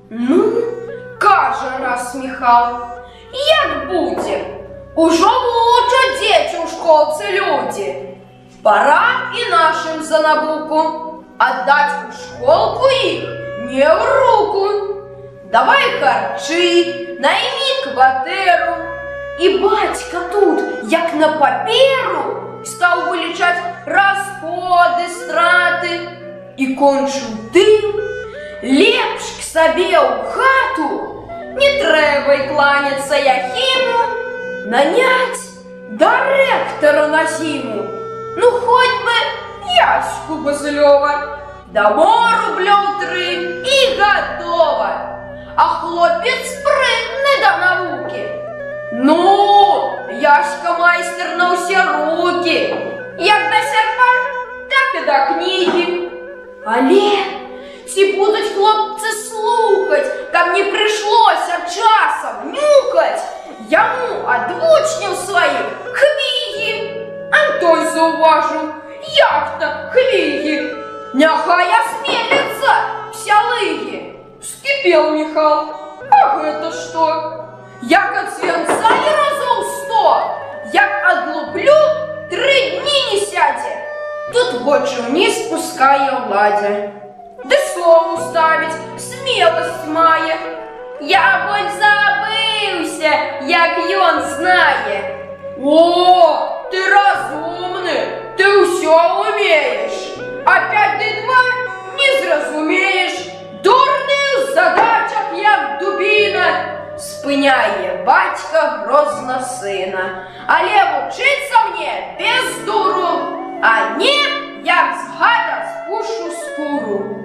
Ну, каже раз Міхал, як буде? Ужо лучше дети у школце люди. Пора и нашим за науку отдать в школку их не в руку. Давай харчи, найми квартиру. И батька тут, як на паперу, стал вылечать расходы, страты. И кончил тым, лепш к себе у хату, не треба й кланяться Яхиму, нанять директора на зиму. Ну, хоть бы Яську Базильова. Дамо рублёв 3 и готово. А хлопец спрытный до науки. Ну, Яська майстер на все руки. Як до серпа, так і до книги. Але ці будуть хлопці слухать, каб не прийшлося часом нюхать йому од учнів своїх книги. Антон зауважив, як-то книги, нехай осмелится вся лыги. Вскипел Михал, а это что? Як от свинца и разом 100, як отлуплю 3 дни не сядет. Тут в очі вниз спускає Владя. Да слово ставить, смелость має. Я боль забився, як ён знає. О, ты разумный, ты все умеешь. Опять ты 2 не зразумеешь. Дурний в задачах, як дубіна. Спиняє батька грозно сина. Але вчиться мне без дуру, а не як з гада спушу скуру.